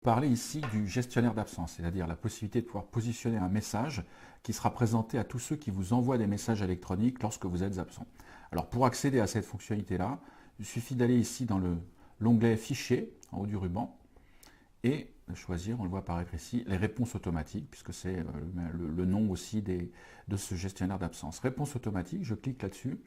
parler ici du gestionnaire d'absence, c'est-à-dire la possibilité de pouvoir positionner un message qui sera présenté à tous ceux qui vous envoient des messages électroniques lorsque vous êtes absent. Alors pour accéder à cette fonctionnalité-là, il suffit d'aller ici dans l'onglet Fichier, en haut du ruban, et de choisir, on le voit apparaître ici, les réponses automatiques, puisque c'est le nom aussi de ce gestionnaire d'absence. Réponse automatique, je clique là-dessus,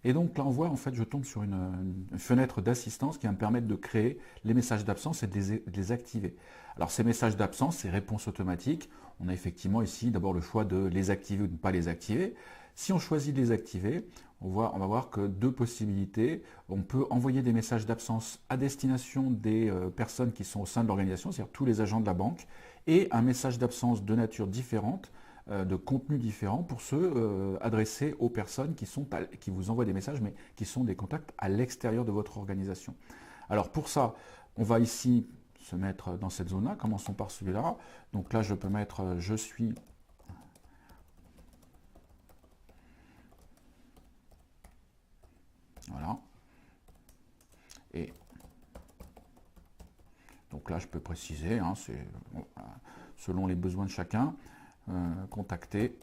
et donc là on voit, en fait, je tombe sur une fenêtre d'assistance qui va me permettre de créer les messages d'absence et de les activer. Alors ces messages d'absence, ces réponses automatiques, on a effectivement ici d'abord le choix de les activer ou de ne pas les activer. Si on choisit de les activer, on va voir que deux possibilités. On peut envoyer des messages d'absence à destination des personnes qui sont au sein de l'organisation, c'est-à-dire tous les agents de la banque, et un message d'absence de nature différente, de contenu différent, pour ceux adressés aux personnes qui vous envoient des messages, mais qui sont des contacts à l'extérieur de votre organisation. Alors pour ça, on va ici se mettre dans cette zone-là. Commençons par celui-là. Donc là, je peux mettre « Je suis ». Voilà. Et donc là, je peux préciser, hein, c'est selon les besoins de chacun, contacter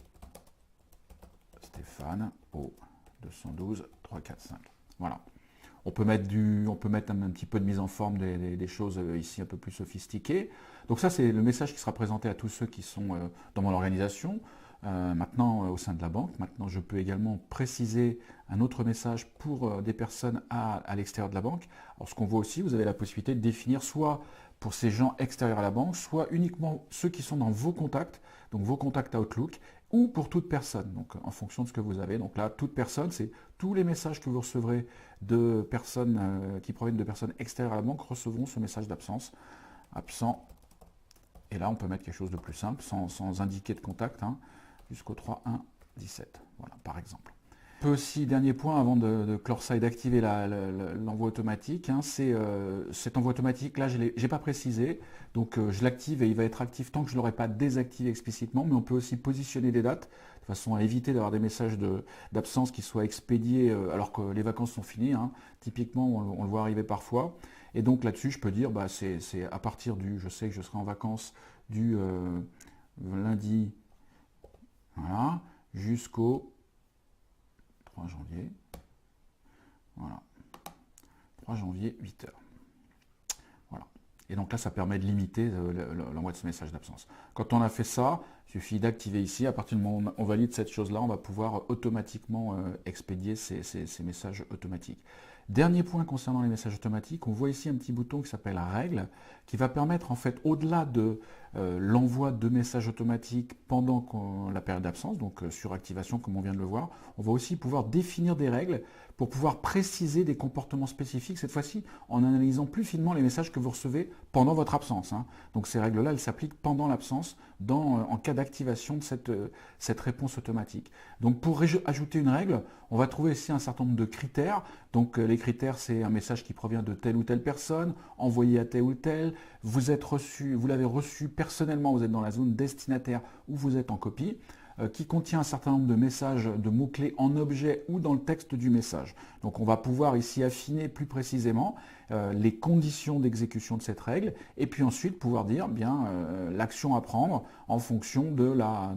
Stéphane au 212 345. Voilà. On peut mettre un petit peu de mise en forme des choses ici un peu plus sophistiquées. Donc ça, c'est le message qui sera présenté à tous ceux qui sont dans mon organisation. Maintenant, au sein de la banque, maintenant je peux également préciser un autre message pour des personnes à l'extérieur de la banque. Alors ce qu'on voit aussi, vous avez la possibilité de définir soit pour ces gens extérieurs à la banque, soit uniquement ceux qui sont dans vos contacts, donc vos contacts Outlook, ou pour toute personne, donc en fonction de ce que vous avez. Donc là, toute personne, c'est tous les messages que vous recevrez de personnes qui proviennent de personnes extérieures à la banque recevront ce message d'absence. Absent. Et là, on peut mettre quelque chose de plus simple, sans indiquer de contact, hein, jusqu'au 3.1.17, voilà, par exemple. On peut aussi, dernier point, avant de clore ça et d'activer l'envoi automatique, hein, c'est cet envoi automatique, là, je n'ai pas précisé, donc je l'active et il va être actif tant que je ne l'aurai pas désactivé explicitement, mais on peut aussi positionner des dates, de façon à éviter d'avoir des messages d'absence qui soient expédiés alors que les vacances sont finies, hein. Typiquement, on le voit arriver parfois. Et donc là-dessus, je peux dire, bah, c'est à partir je sais que je serai en vacances du lundi, voilà, jusqu'au 3 janvier, voilà, 3 janvier, 8 heures. Voilà. Et donc là, ça permet de limiter l'envoi de ce message d'absence. Quand on a fait ça, il suffit d'activer ici. À partir du moment où on valide cette chose-là, on va pouvoir automatiquement expédier ces messages automatiques. Dernier point concernant les messages automatiques, on voit ici un petit bouton qui s'appelle Règles, qui va permettre, en fait, au-delà de l'envoi de messages automatiques pendant la période d'absence, donc sur activation comme on vient de le voir, on va aussi pouvoir définir des règles pour pouvoir préciser des comportements spécifiques, cette fois-ci en analysant plus finement les messages que vous recevez pendant votre absence, hein. Donc ces règles-là, elles s'appliquent pendant l'absence, en cas d'activation de cette réponse automatique. Donc pour ajouter une règle, on va trouver ici un certain nombre de critères. Donc les critères, c'est un message qui provient de telle ou telle personne, envoyé à tel ou tel, vous l'avez reçu personnellement, vous êtes dans la zone destinataire où vous êtes en copie, qui contient un certain nombre de messages, de mots-clés en objet ou dans le texte du message. Donc on va pouvoir ici affiner plus précisément les conditions d'exécution de cette règle et puis ensuite pouvoir dire bien l'action à prendre en fonction de la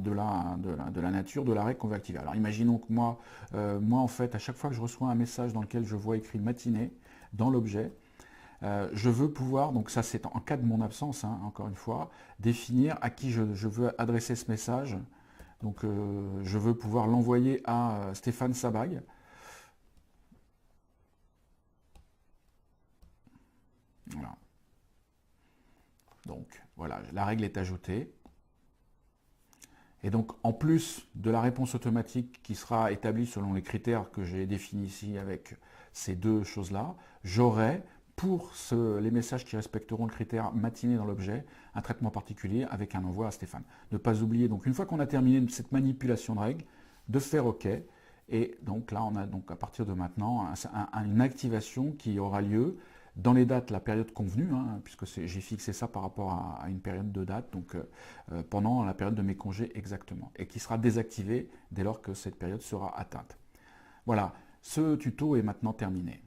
nature de la règle qu'on veut activer. Alors imaginons que moi en fait à chaque fois que je reçois un message dans lequel je vois écrit matinée dans l'objet, je veux pouvoir, donc ça c'est en cas de mon absence, hein, encore une fois, définir à qui je veux adresser ce message. Donc je veux pouvoir l'envoyer à Stéphane Sabag. Voilà. Donc voilà, la règle est ajoutée. Et donc en plus de la réponse automatique qui sera établie selon les critères que j'ai définis ici avec ces deux choses-là, j'aurai pour les messages qui respecteront le critère matinée dans l'objet, un traitement particulier avec un envoi à Stéphane. Ne pas oublier, donc une fois qu'on a terminé cette manipulation de règles, de faire OK. Et donc là, on a donc à partir de maintenant une activation qui aura lieu dans les dates, la période convenue, hein, puisque j'ai fixé ça par rapport à une période de date, donc pendant la période de mes congés exactement, et qui sera désactivée dès lors que cette période sera atteinte. Voilà, ce tuto est maintenant terminé.